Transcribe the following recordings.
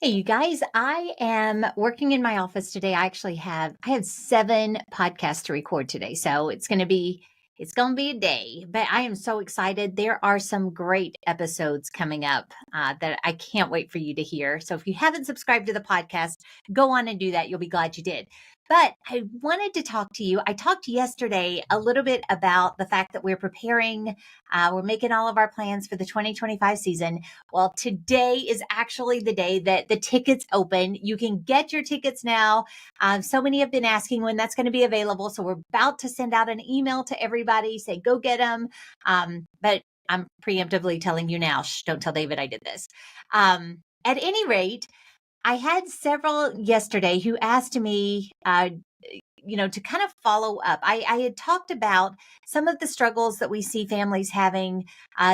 Hey, you guys, I am working in my office today. I have 7 podcasts to record today. So it's going to be a day, but I am so excited. There are some great episodes coming up that I can't wait for you to hear. So if you haven't subscribed to the podcast, go on and do that. You'll be glad you did. But I wanted to talk to you. I talked yesterday a little bit about the fact that we're preparing, we're making all of our plans for the 2025 season. Well, today is actually the day that the tickets open. You can get your tickets now. So many have been asking when that's going to be available. So we're about to send out an email to everybody, say, go get them. But I'm preemptively telling you now, don't tell David I did this. At any rate, I had several yesterday who asked me, to kind of follow up. I had talked about some of the struggles that we see families having,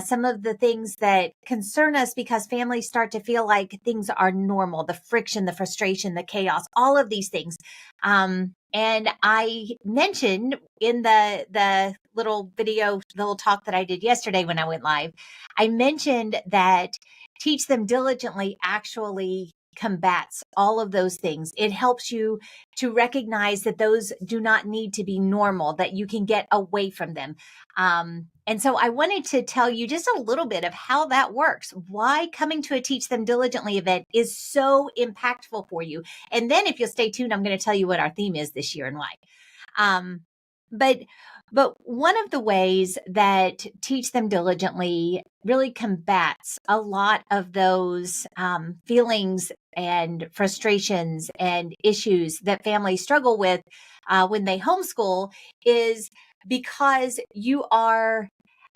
some of the things that concern us because families start to feel like things are normal, the friction, the frustration, the chaos, all of these things. And I mentioned in the little video, the little talk that I did yesterday when I went live, I mentioned that teach them diligently actually combats all of those things. It helps you to recognize that those do not need to be normal, that you can get away from them. And so I wanted to tell you just a little bit of how that works, why coming to a Teach Them Diligently event is so impactful for you. And then if you'll stay tuned, I'm going to tell you what our theme is this year and why. Um, but but one of the ways that Teach Them Diligently really combats a lot of those feelings and frustrations and issues that families struggle with when they homeschool is because you are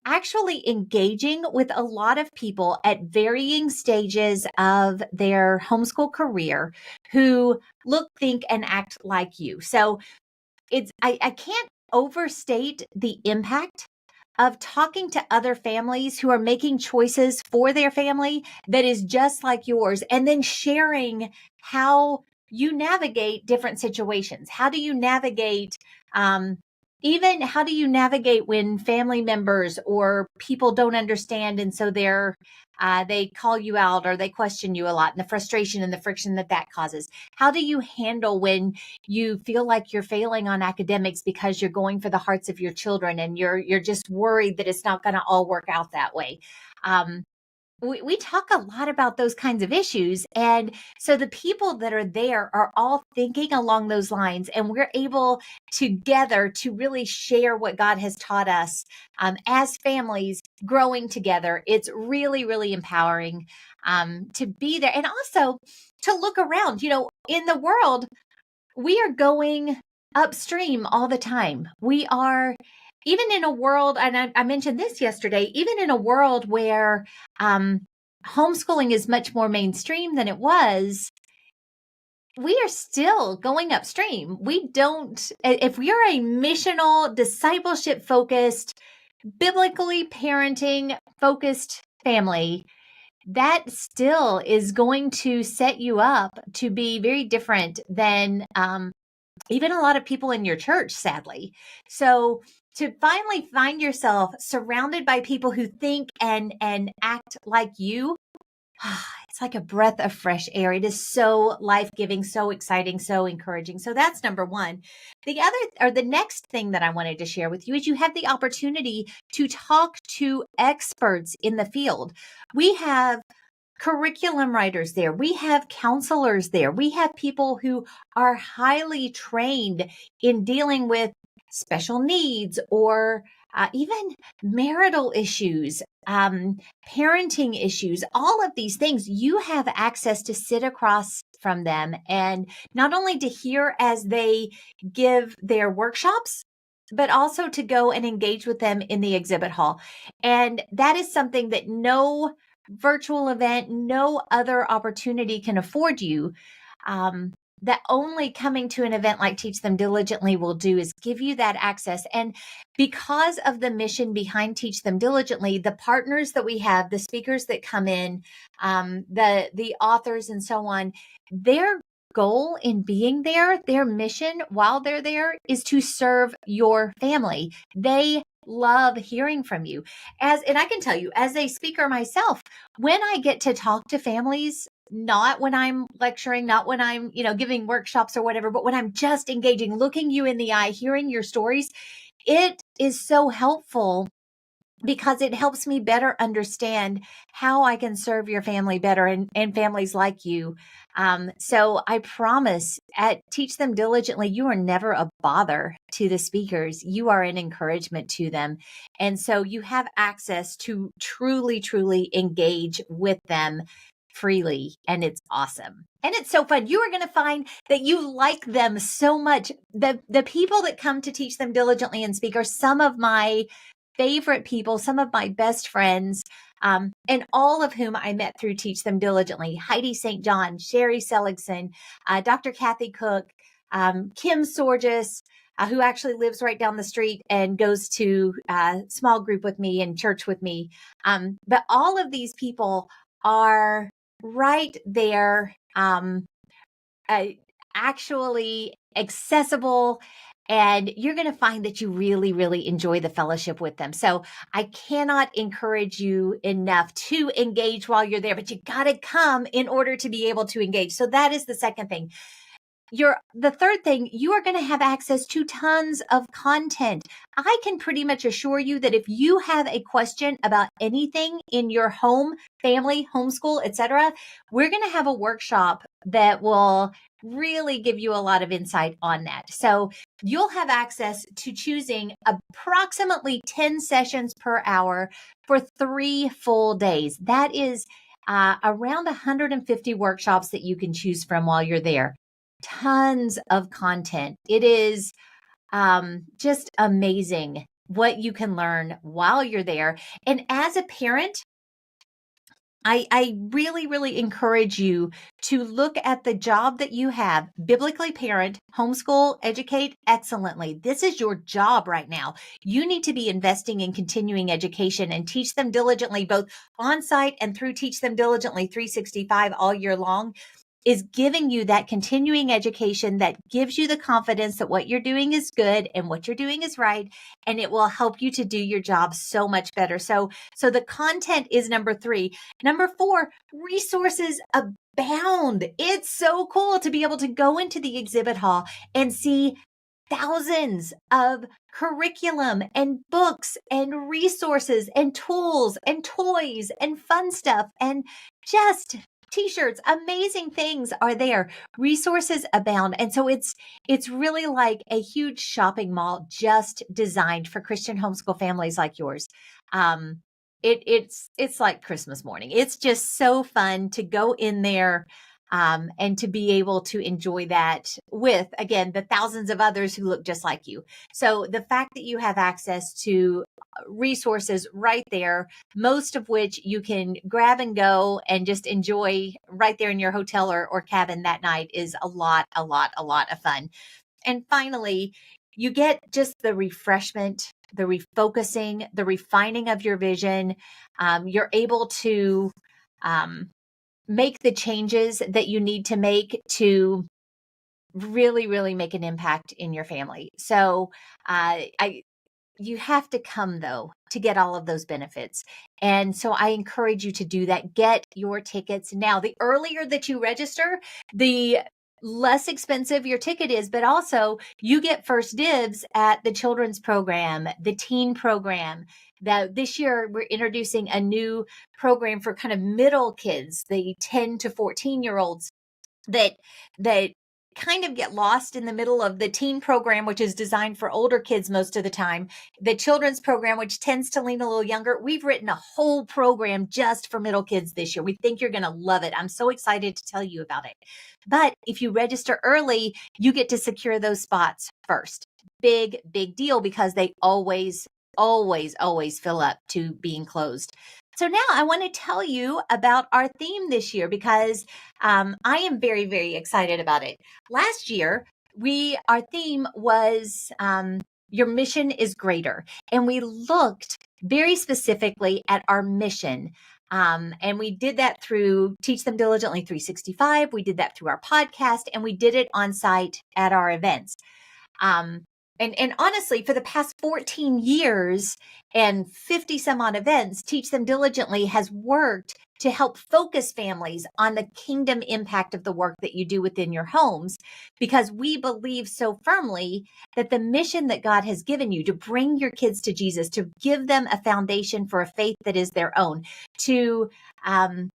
actually engaging with a lot of people at varying stages of their homeschool career who look, think, and act like you. So I can't overstate the impact of talking to other families who are making choices for their family that is just like yours, and then sharing how you navigate different situations. How do you navigate, even how do you navigate when family members or people don't understand, and so they call you out or they question you a lot, and the frustration and the friction that causes? How do you handle when you feel like you're failing on academics because you're going for the hearts of your children and you're just worried that it's not going to all work out that way? We talk a lot about those kinds of issues. And so the people that are there are all thinking along those lines. And we're able together to really share what God has taught us as families growing together. It's really, really empowering to be there and also to look around. In the world, we are going upstream all the time. We are, even in a world, and I mentioned this yesterday, even in a world where homeschooling is much more mainstream than it was, we are still going upstream. If we are a missional, discipleship focused, biblically parenting focused family, that still is going to set you up to be very different than even a lot of people in your church, sadly. So to finally find yourself surrounded by people who think and act like you, it's like a breath of fresh air. It is so life-giving, so exciting, so encouraging. So that's number one. The next thing that I wanted to share with you is you have the opportunity to talk to experts in the field. We have curriculum writers there. We have counselors there. We have people who are highly trained in dealing with special needs or even marital issues, parenting issues, all of these things. You have access to sit across from them and not only to hear as they give their workshops, but also to go and engage with them in the exhibit hall. And that is something that no virtual event, no other opportunity can afford you. That only coming to an event like Teach Them Diligently will do is give you that access. And because of the mission behind Teach Them Diligently, the partners that we have, the speakers that come in, the authors and so on, their goal in being there, their mission while they're there is to serve your family. They love hearing from you. And I can tell you, as a speaker myself, when I get to talk to families, not when I'm lecturing, not when I'm, giving workshops or whatever, but when I'm just engaging, looking you in the eye, hearing your stories, it is so helpful because it helps me better understand how I can serve your family better and families like you. So I promise at Teach Them Diligently, you are never a bother to the speakers. You are an encouragement to them. And so you have access to truly, truly engage with them freely. And it's awesome. And it's so fun. You are going to find that you like them so much. The people that come to Teach Them Diligently and speak are some of my favorite people, some of my best friends, and all of whom I met through Teach Them Diligently. Heidi St. John, Sherry Seligson, Dr. Kathy Cook, Kim Sorges, who actually lives right down the street and goes to small group with me and church with me. But all of these people are right there, actually accessible, and you're going to find that you really, really enjoy the fellowship with them. So I cannot encourage you enough to engage while you're there, but you got to come in order to be able to engage. So that is the second thing. The third thing, you are going to have access to tons of content. I can pretty much assure you that if you have a question about anything in your home, family, homeschool, etc., we're going to have a workshop that will really give you a lot of insight on that. So you'll have access to choosing approximately 10 sessions per hour for 3 full days. That is around 150 workshops that you can choose from while you're there. Tons of content. It is just amazing what you can learn while you're there. And as a parent, I really, really encourage you to look at the job that you have, biblically parent, homeschool, educate excellently. This is your job right now. You need to be investing in continuing education and Teach Them Diligently, both on site and through Teach Them Diligently 365 all year long, is giving you that continuing education that gives you the confidence that what you're doing is good and what you're doing is right. And it will help you to do your job so much better. So the content is number 3. Number 4, resources abound. It's so cool to be able to go into the exhibit hall and see thousands of curriculum and books and resources and tools and toys and fun stuff and just t-shirts. Amazing things are there. Resources abound. And so it's really like a huge shopping mall just designed for Christian homeschool families like yours. It's like Christmas morning. It's just so fun to go in there and to be able to enjoy that with, again, the thousands of others who look just like you. So the fact that you have access to resources right there, most of which you can grab and go and just enjoy right there in your hotel or cabin that night, is a lot of fun. And finally, you get just the refreshment, the refocusing, the refining of your vision. You're able to make the changes that you need to make to really, really make an impact in your family. So you have to come, though, to get all of those benefits. And so I encourage you to do that. Get your tickets now. The earlier that you register, the less expensive your ticket is, but also you get first dibs at the children's program, the teen program. This year, we're introducing a new program for kind of middle kids, the 10 to 14-year-olds that kind of get lost in the middle of the teen program, which is designed for older kids most of the time. The children's program, which tends to lean a little younger, we've written a whole program just for middle kids this year. We think you're going to love it. I'm so excited to tell you about it. But if you register early, you get to secure those spots first. Big deal, because they always fill up to being closed. So now I want to tell you about our theme this year, because I am very, very excited about it. Last year, our theme was your mission is greater. And we looked very specifically at our mission. And we did that through Teach Them Diligently 365. We did that through our podcast, and we did it on site at our events. And honestly, for the past 14 years and 50 some odd events, Teach Them Diligently has worked to help focus families on the kingdom impact of the work that you do within your homes, because we believe so firmly that the mission that God has given you to bring your kids to Jesus, to give them a foundation for a faith that is their own, to um,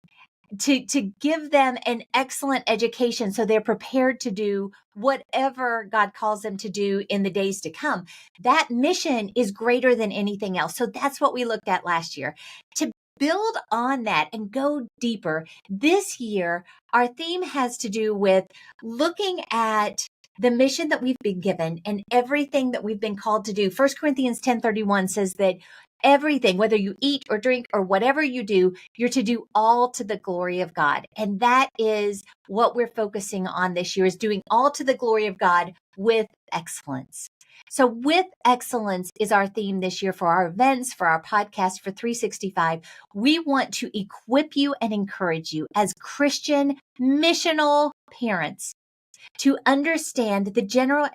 to give them an excellent education so they're prepared to do whatever God calls them to do in the days to come. That mission is greater than anything else. So that's what we looked at last year. To build on that and go deeper, this year, our theme has to do with looking at the mission that we've been given and everything that we've been called to do. 1 Corinthians 10:31 says that everything, whether you eat or drink or whatever you do, you're to do all to the glory of God. And that is what we're focusing on this year, is doing all to the glory of God with excellence. So with excellence is our theme this year for our events, for our podcast, for 365. We want to equip you and encourage you as Christian missional parents to understand the generational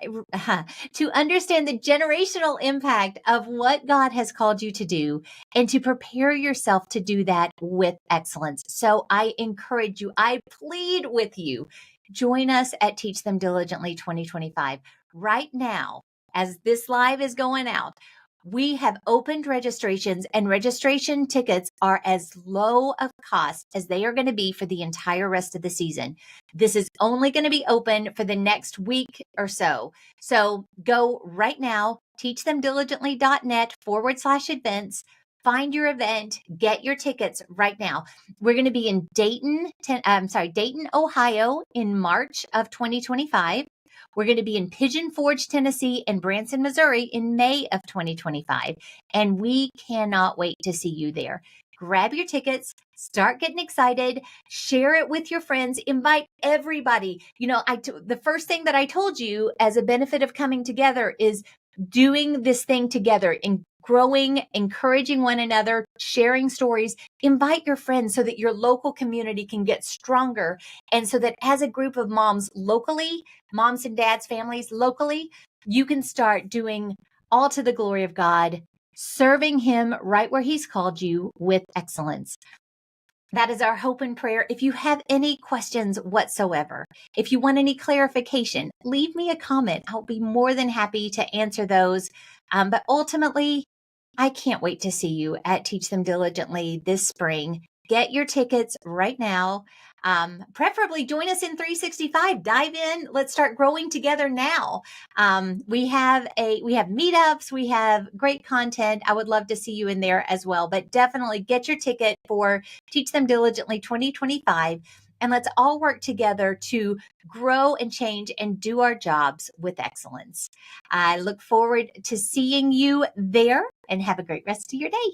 impact of what God has called you to do, and to prepare yourself to do that with excellence. So I encourage you, I plead with you, join us at Teach Them Diligently 2025 right now. As this live is going out, we have opened registrations, and registration tickets are as low of cost as they are going to be for the entire rest of the season. This is only going to be open for the next week or so. So go right now, teachthemdiligently.net/events. Find your event, get your tickets right now. We're going to be in Dayton, Ohio in March of 2025. We're going to be in Pigeon Forge, Tennessee, and Branson, Missouri in May of 2025. And we cannot wait to see you there. Grab your tickets, start getting excited, share it with your friends, invite everybody. You know, the first thing that I told you as a benefit of coming together is doing this thing together and growing, encouraging one another, sharing stories. Invite your friends so that your local community can get stronger. And so that as a group of moms locally, moms and dads, families locally, you can start doing all to the glory of God, serving Him right where He's called you with excellence. That is our hope and prayer. If you have any questions whatsoever, if you want any clarification, leave me a comment. I'll be more than happy to answer those. But ultimately, I can't wait to see you at Teach Them Diligently this spring. Get your tickets right now. Preferably join us in 365. Dive in. Let's start growing together now. We have meetups. We have great content. I would love to see you in there as well. But definitely get your ticket for Teach Them Diligently 2025. And let's all work together to grow and change and do our jobs with excellence. I look forward to seeing you there, and have a great rest of your day.